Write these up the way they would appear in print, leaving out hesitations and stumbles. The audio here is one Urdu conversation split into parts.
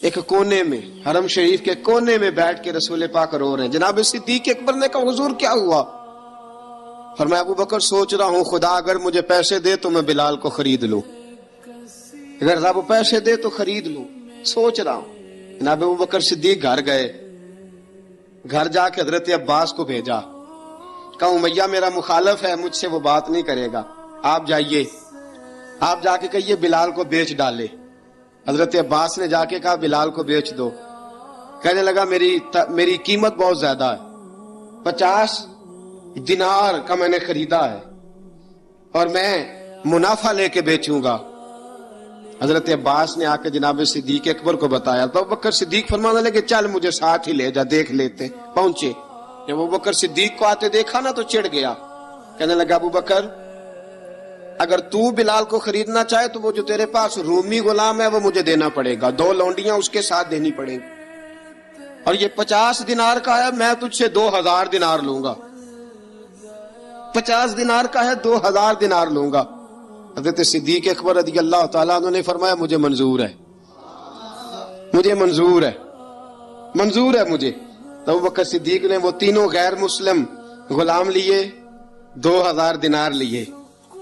ایک کونے میں، حرم شریف کے کونے میں بیٹھ کے رسول پاک رو رہے ہیں. جناب صدیق اکبر نے کہا حضور کیا ہوا؟ فرمایا ابو بکر سوچ رہا ہوں خدا اگر مجھے پیسے دے تو میں بلال کو خرید لوں، اگر رب پیسے دے تو خرید لوں، سوچ رہا ہوں. جناب ابو بکر صدیق گھر گئے، گھر جا کے حضرت عباس کو بھیجا، کہا امیہ میرا مخالف ہے، مجھ سے وہ بات نہیں کرے گا، آپ جائیے، آپ جا کے کہیے بلال کو بیچ ڈالے. حضرت عباس نے جا کے کہا بلال کو بیچ دو. کہنے لگا میری قیمت بہت زیادہ ہے، 50 دینار کا میں نے خریدا ہے اور میں منافع لے کے بیچوں گا. حضرت عباس نے آ کے جناب صدیق اکبر کو بتایا تو ابو بکر صدیق فرمانے لگے چل مجھے ساتھ ہی لے جا، دیکھ لیتے. پہنچے، جب ابو بکر صدیق کو آتے دیکھا نا تو چڑ گیا. کہنے لگا ابو بکر اگر تو بلال کو خریدنا چاہے تو وہ جو تیرے پاس رومی غلام ہے وہ مجھے دینا پڑے گا، 2 لونڈیاں اس کے ساتھ دینی پڑیں گی، اور یہ 50 دینار کا ہے، میں تجھ سے 2000 دینار لوں گا. 50 دینار کا ہے، 2000 دینار لوں گا. حضرت صدیق اکبر رضی اللہ تعالیٰ عنہ نے فرمایا مجھے منظور ہے، مجھے منظور ہے، منظور ہے مجھے. تو ابو بکر صدیق نے وہ تینوں غیر مسلم غلام لیے، 2000 دینار لیے.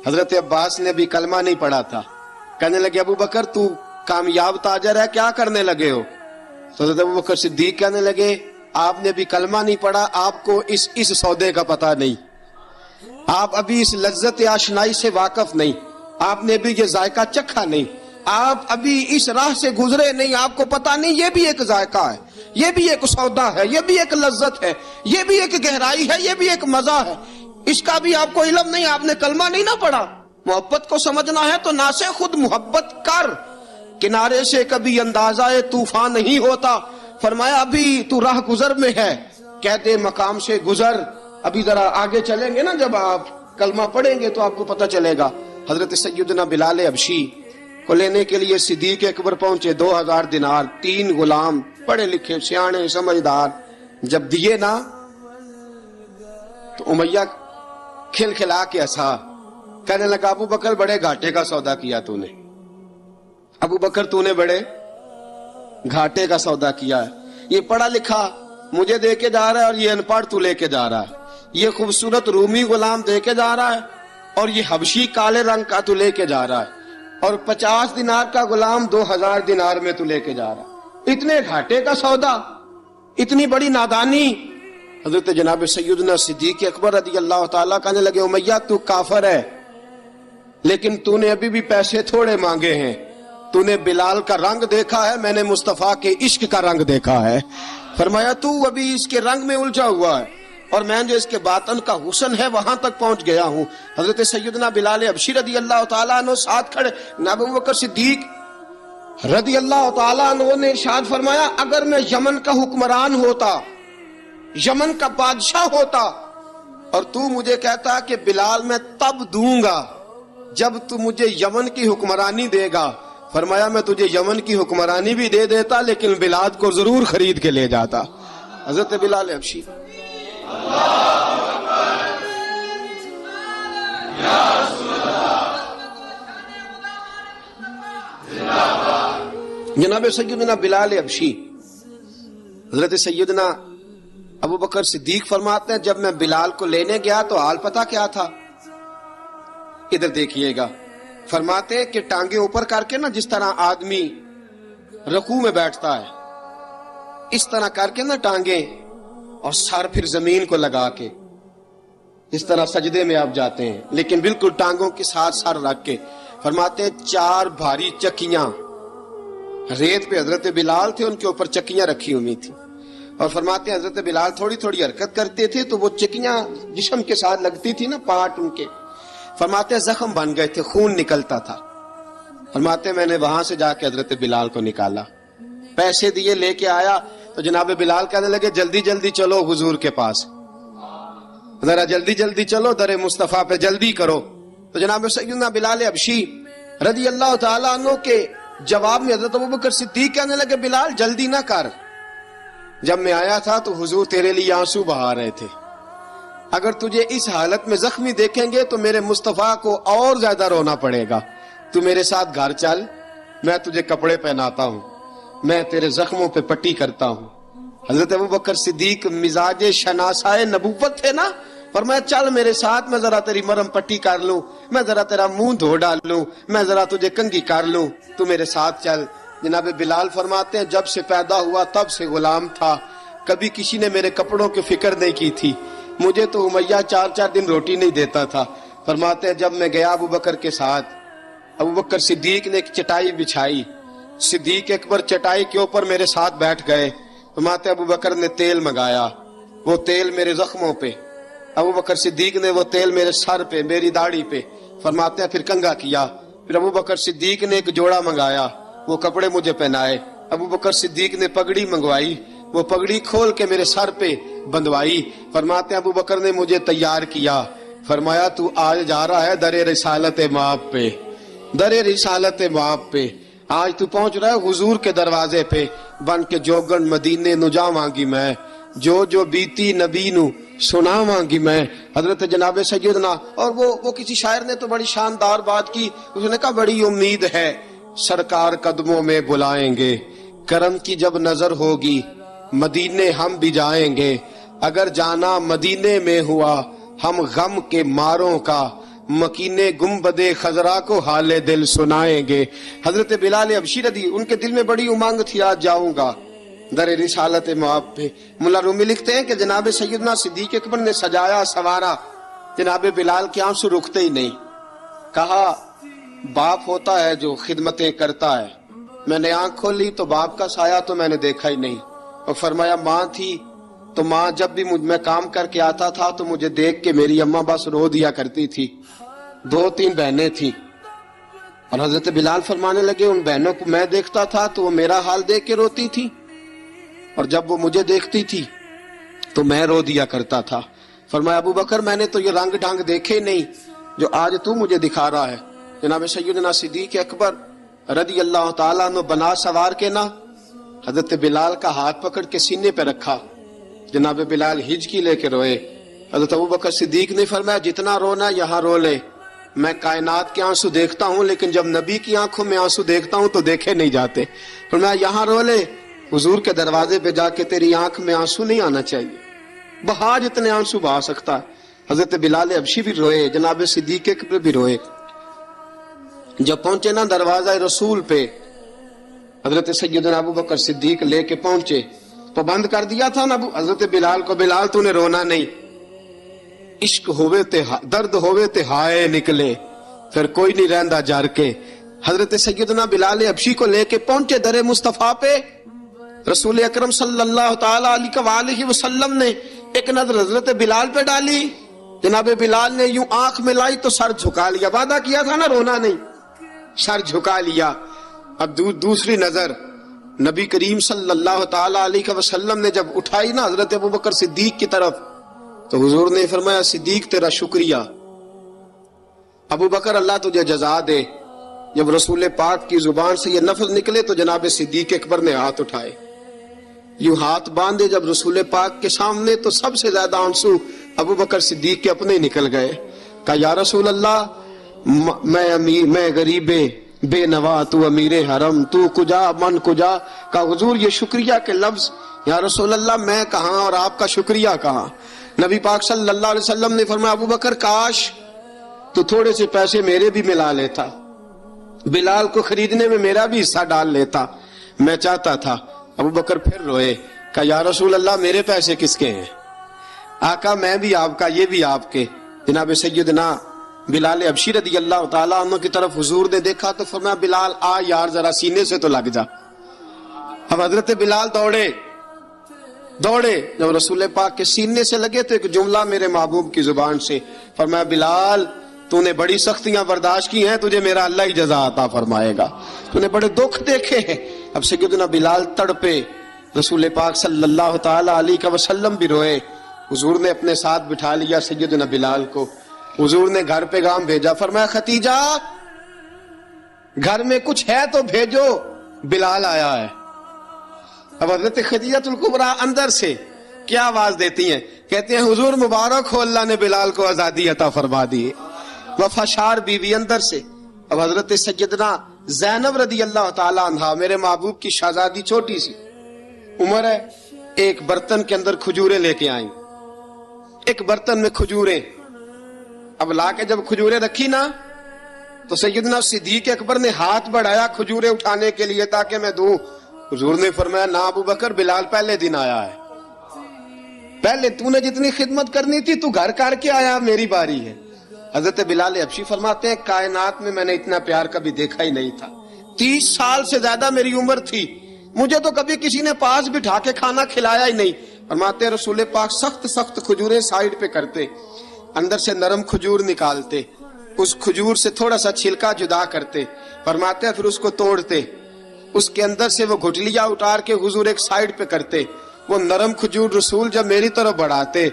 حضرت عباس نے بھی کلمہ نہیں پڑھا تھا. کہنے لگے ابو بکر تو کامیاب تاجر ہے، کیا کرنے لگے ہو؟ تو حضرت ابو بکر صدیق کہنے لگے آپ نے بھی کلمہ نہیں پڑھا، آپ کو اس سودے کا پتہ نہیں، آپ ابھی اس لذت آشنائی سے واقف نہیں، آپ نے بھی یہ ذائقہ چکھا نہیں، آپ ابھی اس راہ سے گزرے نہیں، آپ کو پتہ نہیں یہ بھی ایک ذائقہ ہے، یہ بھی ایک سودا ہے، یہ بھی ایک لذت ہے، یہ بھی ایک گہرائی ہے، یہ بھی ایک مزہ ہے، اس کا بھی آپ کو علم نہیں، آپ نے کلمہ نہیں نہ پڑھا. محبت کو سمجھنا ہے تو نہ سے خود محبت کر، کنارے سے کبھی اندازہ طوفان نہیں ہوتا. فرمایا ابھی تو راہ گزر میں ہے، کہتے مقام سے گزر، ابھی ذرا آگے چلیں گے نا، جب آپ کلمہ پڑھیں گے تو آپ کو پتہ چلے گا. حضرت سیدنا بلال حبشی کو لینے کے لیے صدیق اکبر پہنچے، 2000 دینار، 3 غلام پڑھے لکھے سیانے سمجھدار. جب دیے نا تو امیہ کھلکھلا کے ہنسا، کہنے لگا ابو بکر بڑے گھاٹے کا سودا کیا تو نے، ابو بکر تو نے بڑے گھاٹے کا سودا کیا ہے. یہ پڑھا لکھا مجھے دے کے جا رہا ہے اور یہ ان پڑھ تو لے کے جا رہا ہے، یہ خوبصورت رومی غلام دے کے جا رہا ہے اور یہ حبشی کالے رنگ کا تو لے کے جا رہا ہے، اور 50 دینار کا غلام 2000 دینار میں تو لے کے جا رہا ہے. اتنے گھاٹے کا سودا، اتنی بڑی نادانی. حضرت جناب سیدنا صدیق اکبر رضی اللہ تعالیٰ کہنے لگے امیہ تو کافر ہے، لیکن تو نے ابھی بھی پیسے تھوڑے مانگے ہیں، تو نے بلال کا رنگ دیکھا ہے، میں نے مصطفیٰ کے عشق کا رنگ دیکھا ہے. فرمایا تو ابھی اس کے رنگ میں الجھا ہوا ہے اور میں جو اس کے باطن کا حسن ہے وہاں تک پہنچ گیا ہوں. حضرت سیدنا بلال حبشی رضی اللہ تعالیٰ عنہ ساتھ کھڑے، ابو بکر صدیق رضی اللہ تعالیٰ عنہ نے ارشاد فرمایا اگر میں یمن کا حکمران ہوتا، یمن کا بادشاہ ہوتا، اور تو مجھے کہتا کہ بلال میں تب دوں گا جب تو مجھے یمن کی حکمرانی دے گا، فرمایا میں تجھے یمن کی حکمرانی بھی دے دیتا لیکن بلال کو ضرور خرید کے لے جاتا. حضرت بلال حبشی جناب سیدنا بلال حبشی، حضرت سیدنا ابو بکر صدیق فرماتے ہیں جب میں بلال کو لینے گیا تو حال پتہ کیا تھا؟ ادھر دیکھیے گا. فرماتے ہیں کہ ٹانگیں اوپر کر کے نا جس طرح آدمی رکوع میں بیٹھتا ہے اس طرح کر کے نا ٹانگیں، اور سر پھر زمین کو لگا کے اس طرح سجدے میں آپ جاتے ہیں، لیکن بالکل ٹانگوں کے ساتھ سر رکھ کے. فرماتے ہیں 4 بھاری چکیاں ریت پہ حضرت بلال تھے، ان کے اوپر چکیاں رکھی ہوئی تھی، اور فرماتے ہیں حضرت بلال تھوڑی تھوڑی حرکت کرتے تھے تو وہ چکیاں جسم کے ساتھ لگتی تھی نا، پارٹ ان کے، فرماتے ہیں زخم بن گئے تھے، خون نکلتا تھا. فرماتے ہیں میں نے وہاں سے جا کے حضرت بلال کو نکالا، پیسے دیے، لے کے آیا تو جناب بلال کہنے لگے جلدی جلدی چلو حضور کے پاس، ذرا جلدی جلدی چلو، در مصطفیٰ پہ جلدی کرو. تو جناب سیدنا بلال حبشی رضی اللہ تعالیٰ عنہ کے جواب میں حضرت ابوبکر صدیق کہنے لگے بلال جلدی نہ کر، جب میں آیا تھا تو حضور تیرے لیے آنسو بہا رہے تھے، اگر تجھے اس حالت میں زخمی دیکھیں گے تو میرے مصطفیٰ کو اور زیادہ رونا پڑے گا. تو میرے ساتھ گھر چل، میں تجھے کپڑے پہناتا ہوں، میں تیرے زخموں پہ پٹی کرتا ہوں. حضرت ابوبکر صدیق مزاج شناسائے نبوت تھے نا، فرمایا چل میرے ساتھ، میں ذرا تیری مرم پٹی کر لوں، میں ذرا تیرا منہ دھو ڈال لوں، میں ذرا تجھے کنگھی کر لوں، تو میرے ساتھ چل. جناب بلال فرماتے ہیں جب سے پیدا ہوا تب سے غلام تھا، کبھی کسی نے میرے کپڑوں کی فکر نہیں کی تھی، مجھے تو امیہ 4 دن روٹی نہیں دیتا تھا. فرماتے ہیں جب میں گیا ابوبکر کے ساتھ، ابوبکر صدیق نے ایک چٹائی بچھائی، صدیق اکبر چٹائی کے اوپر میرے ساتھ بیٹھ گئے. فرماتے ہیں ابوبکر نے تیل منگایا، وہ تیل میرے زخموں پہ، ابوبکر صدیق نے وہ تیل میرے سر پہ، میری داڑھی پہ. فرماتے ہیں پھر کنگھا کیا، پھر ابوبکر صدیق نے ایک جوڑا منگایا، وہ کپڑے مجھے پہنائے. ابوبکر صدیق نے پگڑی منگوائی، وہ پگڑی کھول کے میرے سر پہ بندوائی. فرماتے ہیں ابوبکر نے مجھے تیار کیا، فرمایا تو آج جا رہا ہے در رسالت مآب پہ، در رسالت مآب پہ. آج تو پہنچ رہا ہے حضور کے دروازے پہ، بن کے جوگن مدینے نو جاواں گی میں، جو بیتی نبی نو سناواں گی میں. حضرت جناب سیدنا، اور وہ کسی شاعر نے تو بڑی شاندار بات کی، اس نے کہا بڑی امید ہے سرکار قدموں میں بلائیں گے، کرم کی جب نظر ہوگی مدینے ہم بھی جائیں گے، اگر جانا مدینے میں ہوا ہم غم کے ماروں کا مکینے گنبدے خضرا کو حال دل سنائیں گے. حضرت بلال حبشی رضی، ان کے دل میں بڑی امنگ تھی آج جاؤں گا در رسالت مآب پہ. ملا رومی لکھتے ہیں کہ جناب سیدنا صدیق اکبر نے سجایا سوارا، جناب بلال کے آنسو رکتے ہی نہیں. کہا باپ ہوتا ہے جو خدمتیں کرتا ہے. میں نے آنکھ کھولی تو باپ کا سایہ تو میں نے دیکھا ہی نہیں. اور فرمایا ماں تھی تو ماں جب بھی میں کام کر کے آتا تھا تو مجھے دیکھ کے میری اماں بس رو دیا کرتی تھی. 2-3 بہنیں تھیں، اور حضرت بلال فرمانے لگے ان بہنوں کو میں دیکھتا تھا تو وہ میرا حال دیکھ کے روتی تھی، اور جب وہ مجھے دیکھتی تھی تو میں رو دیا کرتا تھا. فرمایا ابوبکر میں نے تو یہ رنگ ڈھنگ دیکھے نہیں جو آج تو مجھے دکھا رہا ہے. جناب سیدنا صدیق اکبر رضی اللہ تعالیٰ عنہ بنا سوار کے نا حضرت بلال کا ہاتھ پکڑ کے سینے پہ رکھا. جناب بلال ہجکی لے کے روئے. حضرت ابوبکر صدیق نے فرمایا جتنا رونا یہاں رو لے، میں کائنات کے آنسو دیکھتا ہوں لیکن جب نبی کی آنکھوں میں آنسو دیکھتا ہوں تو دیکھے نہیں جاتے. فرمایا یہاں رو لے، حضور کے دروازے پہ جا کے تیری آنکھ میں آنسو نہیں آنا چاہیے، بہا جتنے آنسو بہا سکتا ہے. حضرت بلال حبشی بھی روئے، جناب صدیق اکبر بھی روئے. جب پہنچے نا دروازہ رسول پہ، حضرت سیدنا ابوبکر صدیق لے کے پہنچے تو بند کر دیا تھا نا حضرت بلال کو، بلال تو نے رونا نہیں، عشق ہوئے تے درد ہوئے تے ہائے نکلے، پھر کوئی نہیں رہندا جار کے. حضرت سیدنا بلال حبشی کو لے کے پہنچے در مصطفیٰ پہ. رسول اکرم صلی اللہ تعالی علیہ وسلم نے ایک نظر حضرت بلال پہ ڈالی. جناب بلال نے یوں آنکھ ملائی تو سر جھکا لیا، وعدہ کیا تھا نا رونا نہیں، سر جھکا لیا. اب دوسری نظر نبی کریم صلی اللہ تعالی علیہ وسلم نے جب اٹھائی نا حضرت ابوبکر صدیق کی طرف تو حضور نے فرمایا صدیق تیرا شکریہ، ابوبکر اللہ تجھے جزا دے. جب رسول پاک کی زبان سے یہ لفظ نکلے تو جناب صدیق اکبر نے ہاتھ اٹھائے، یوں ہاتھ باندھے جب رسول پاک کے سامنے تو سب سے زیادہ آنسو ابوبکر صدیق کے اپنے نکل گئے. کہا یا رسول اللہ میں غریب بے نوا، تو امیر حرم، تو کجا من کجا. کہا حضور یہ شکریہ کے لفظ، یا رسول اللہ میں کہاں اور آپ کا شکریہ کہاں. نبی پاک صلی اللہ علیہ وسلم نے فرمایا ابوبکر کاش تو تھوڑے سے پیسے میرے بھی ملا لیتا، بلال کو خریدنے میں میرا بھی حصہ ڈال لیتا، میں چاہتا تھا. ابوبکر پھر روئے. کہا یا رسول اللہ میرے پیسے کس کے ہیں؟ آقا میں بھی آپ کا، یہ بھی آپ کے. جناب سیدنا بلال حبشی رضی اللہ تعالیٰ عنہ کی طرف حضور نے دیکھا تو فرمایا بلال آ یار ذرا سینے سے تو لگ جا. اب حضرت بلال دوڑے. جب رسول پاک کے سینے سے لگے تو ایک جملہ میرے محبوب کی زبان سے، فرمایا بلال تو نے بڑی سختیاں برداشت کی ہیں، تجھے میرا اللہ ہی جزا عطا فرمائے گا، تو نے بڑے دکھ دیکھے ہیں. اب سیدنا بلال تڑپے، رسول پاک صلی اللہ تعالی علیہ وسلم بھی روئے. حضور نے اپنے ساتھ بٹھا لیا سیدنا بلال کو. حضور نے گھر پیغام بھیجا، فرمایا ختیجہ گھر میں کچھ ہے تو بھیجو، بلال آیا ہے. اب حضرت خدیجہ الکبریٰ اندر سے کیا آواز دیتی ہیں، کہتے ہیں حضور مبارک ہو، اللہ نے بلال کو آزادی عطا فرما دی، وفاشار بیوی اندر سے۔ اب حضرت سیدنا زینب رضی اللہ تعالی عنہا، میرے محبوب کی شہزادی، چھوٹی سی عمر ہے، ایک برتن کے اندر کھجوریں لے کے آئیں، ایک برتن میں کھجوریں۔ اب لا کے جب کھجوریں رکھی نا تو سیدنا صدیق اکبر نے ہاتھ بڑھایا کھجوریں اٹھانے کے لیے تاکہ میں دوں۔ حضور نے فرمایا نا ابو بکر، بلال پہلے دن آیا ہے، پہلے تو نے جتنی خدمت کرنی تھی تو گھر کر کے آیا، میری باری ہے۔ حضرت بلال حبشی فرماتے ہیں کائنات میں نے اتنا پیار کبھی دیکھا ہی نہیں تھا، 30 سال سے زیادہ میری عمر تھی، مجھے تو کبھی کسی نے پاس بٹھا کے کھانا کھلایا ہی نہیں۔ فرماتے رسول پاک سخت سخت کھجوریں سائیڈ پہ کرتے، اندر سے نرم کھجور نکالتے، اس کھجور سے تھوڑا سا چھلکا جدا کرتے، فرماتے ہیں پھر اس کو توڑتے، اس کے اندر سے وہ گھٹلیاں اتار کے حضور ایک سائیڈ پہ کرتے، وہ نرم کھجور رسول جب میری طرف بڑھاتے،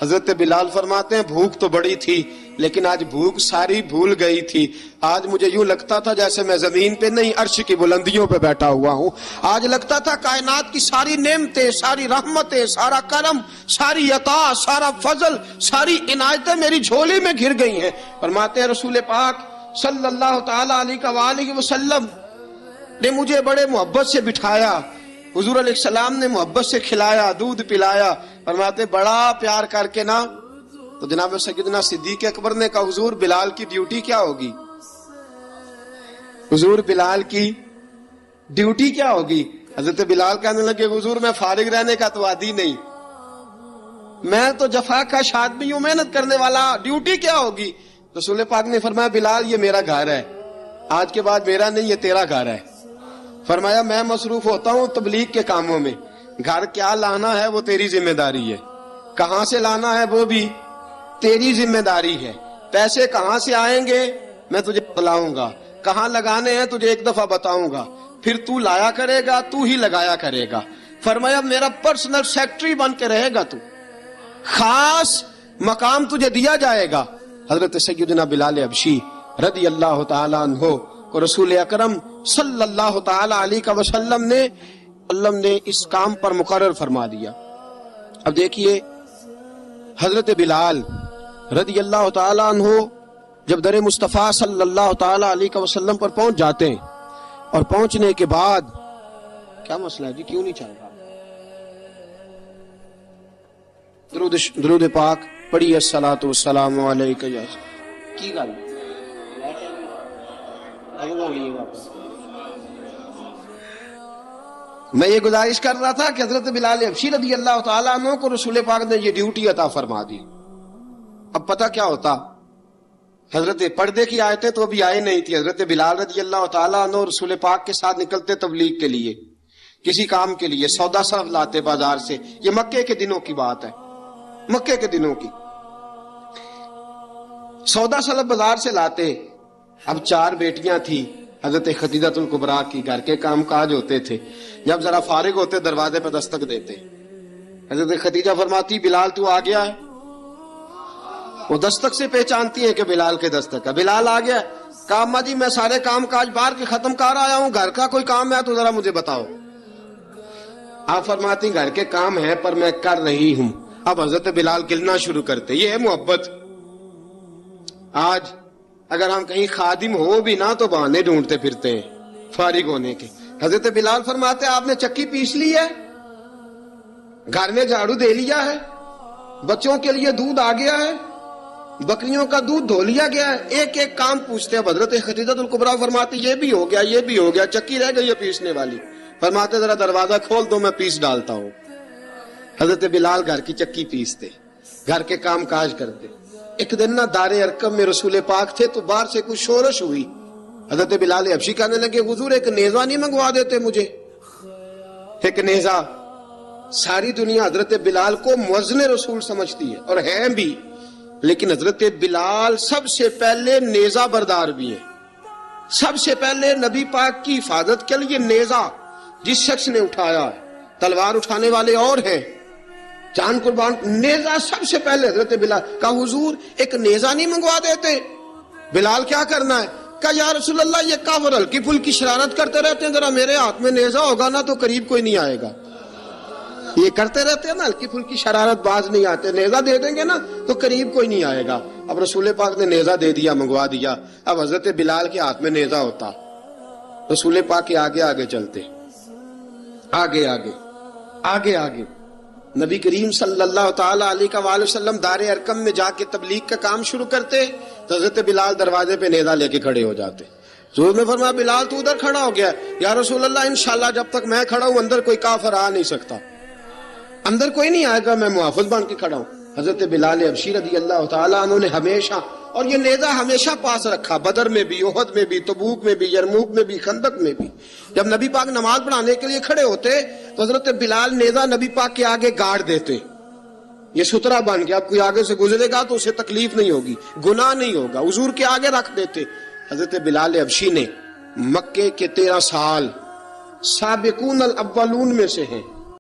حضرت بلال فرماتے ہیں بھوک تو بڑی تھی لیکن آج بھوک ساری بھول گئی تھی، آج مجھے یوں لگتا تھا جیسے میں زمین پہ نہیں عرش کی بلندیوں پہ بیٹھا ہوا ہوں، آج لگتا تھا کائنات کی ساری نعمتیں، ساری رحمتیں، سارا کرم، ساری عطا، سارا فضل، ساری عنایتیں میری جھولی میں گھر گئی ہیں۔ فرماتے ہیں رسول پاک صلی اللہ تعالی علیہ وآلہ وسلم نے مجھے بڑے محبت سے بٹھایا، حضور علیہ السلام نے محبت سے کھلایا، دودھ پلایا، فرماتے بڑا پیار کر کے نا، تو جناب سیدنا صدیق اکبر نے کہا حضور بلال کی ڈیوٹی کیا ہوگی، حضور بلال کی ڈیوٹی کیا ہوگی؟ حضرت بلال کہنے لگے حضور میں فارغ رہنے کا تو عادی نہیں، میں تو جفا کش آدمی ہوں، محنت کرنے والا، ڈیوٹی کیا ہوگی؟ رسول پاک نے فرمایا بلال یہ میرا گھر ہے، آج کے بعد میرا نہیں یہ تیرا گھر ہے۔ فرمایا میں مصروف ہوتا ہوں تبلیغ کے کاموں میں، گھر کیا لانا ہے وہ تیری ذمہ داری ہے، کہاں سے لانا ہے وہ بھی تیری ذمہ داری ہے، پیسے کہاں سے آئیں گے میں تجھے بتلاؤں گا، کہاں لگانے ہیں تجھے ایک دفعہ بتاؤں گا، پھر تو لایا کرے گا، تو ہی لگایا کرے گا۔ فرمایا میرا پرسنل سیکٹری بن کے رہے گا، تو خاص مقام تجھے دیا جائے گا۔ حضرت سیدنا بلال حبشی رضی اللہ تعالیٰ عنہ کو رسول اکرم صلی اللہ تعالی علیہ وسلم نے اس کام پر مقرر فرما دیا۔ اب دیکھیے حضرت بلال رضی اللہ تعالی عنہ جب در مصطفیٰ صلی اللہ تعالی علیہ وسلم پر پہنچ جاتے ہیں، اور پہنچنے کے بعد کیا مسئلہ ہے جی، کیوں نہیں چل رہا؟ درود پاک پڑھیے الصلاۃ والسلام علیک یا کی گل میں یہ گزارش کر رہا تھا کہ حضرت بلال حبشی رضی اللہ تعالیٰ عنہ کو رسول پاک نے یہ ڈیوٹی عطا فرما دی۔ اب پتہ کیا ہوتا، حضرت پردے کی آیتیں تو ابھی آئے نہیں تھی، حضرت بلال رضی اللہ تعالیٰ عنہ رسول پاک کے ساتھ نکلتے تبلیغ کے لیے، کسی کام کے لیے، سودا صرف لاتے بازار سے، یہ مکے کے دنوں کی بات ہے، مکے کے دنوں کی، سودا صرف بازار سے لاتے۔ اب 4 بیٹیاں تھی حضرت خدیجہ الکبریٰ کی، گھر کے کام کاج ہوتے تھے، جب ذرا فارغ ہوتے دروازے پہ دستک دیتے، حضرت خدیجہ فرماتی بلال تو آ گیا ہے، وہ دستک سے پہچانتی ہے کہ بلال کے دستک ہے، بلال آ گیا، کہا اماں جی میں سارے کام کاج باہر کے ختم کر آیا ہوں، گھر کا کوئی کام ہے تو ذرا مجھے بتاؤ۔ آپ فرماتی گھر کے کام ہے پر میں کر رہی ہوں۔ اب حضرت بلال گلنا شروع کرتے، یہ ہے محبت۔ آج اگر ہم کہیں خادم ہو بھی نہ تو بہانے ڈھونڈتے پھرتے ہیں فارغ ہونے کے۔ حضرت بلال فرماتے آپ نے چکی پیس لی ہے، گھر میں جھاڑو دے لیا ہے، بچوں کے لیے دودھ آ گیا ہے، بکریوں کا دودھ دھو لیا گیا ہے، ایک ایک کام پوچھتے ہیں۔ حضرت خدیجہ الکبریٰ فرماتی یہ بھی ہو گیا، یہ بھی ہو گیا، چکی رہ گئی ہے پیسنے والی۔ فرماتے ذرا دروازہ کھول دو میں پیس ڈالتا ہوں۔ حضرت بلال گھر کی چکی پیستے، گھر کے کام کاج کرتے۔ ایک دن نہ دار ارقم میں رسول پاک تھے تو باہر سے کچھ شورش ہوئی، حضرت بلال حبشی کہنے لگے حضور ایک نیزہ نہیں منگوا دیتے مجھے؟ ایک نیزہ، ساری دنیا حضرت بلال کو مؤذن رسول سمجھتی ہے اور ہیں بھی، لیکن حضرت بلال سب سے پہلے نیزہ بردار بھی ہیں۔ سب سے پہلے نبی پاک کی حفاظت کے لیے نیزہ جس شخص نے اٹھایا ہے، تلوار اٹھانے والے اور ہیں، جان قربان، نیزہ سب سے پہلے حضرت بلال۔ کہا حضور ایک نیزہ نہیں منگوا دیتے؟ بلال کیا کرنا ہے؟ کہا یا رسول اللہ یہ کافر ہلکی پھلکی شرارت کرتے رہتے ہیں، ذرا میرے ہاتھ میں نیزہ ہوگا نا تو قریب کوئی نہیں آئے گا۔ یہ کرتے رہتے ہیں نا، ہلکی پھلکی شرارت باز نہیں آتے. نیزہ دے دیں گے نا تو قریب کوئی نہیں آئے گا. اب رسول پاک نے نیزہ دے دیا، منگوا دیا. اب حضرت بلال کے ہاتھ میں نیزہ ہوتا، رسول پاک کے آگے آگے چلتے، آگے آگے آگے آگے. نبی کریم صلی اللہ تعالی علیہ وآلہ وسلم دار ارقم میں جا کے تبلیغ کا کام شروع کرتے، تو حضرت بلال دروازے پہ نیزہ لے کے کھڑے ہو جاتے. حضور نے فرمایا بلال تو ادھر کھڑا ہو گیا. یا رسول اللہ انشاءاللہ جب تک میں کھڑا ہوں اندر کوئی کافر آ نہیں سکتا، اندر کوئی نہیں آئے گا، میں محافظ بن کے کھڑا ہوں. حضرت بلال حبشی رضی اللہ تعالیٰ عنہ نے ہمیشہ، اور یہ نیزہ ہمیشہ پاس رکھا، بدر میں بھی، احد میں بھی، تبوک میں بھی، یرموک میں بھی، خندق میں بھی. جب نبی پاک نماز پڑھانے کے لیے کھڑے ہوتے تو حضرت بلال نیزہ نبی پاک کے آگے گاڑ دیتے. یہ سترا بن گیا، اب کوئی آگے سے گزرے گا تو اسے تکلیف نہیں ہوگی، گناہ نہیں ہوگا. حضور کے آگے رکھ دیتے. حضرت بلال حبشی نے مکے کے 13 سال سابقون الاولون میں سے ہیں.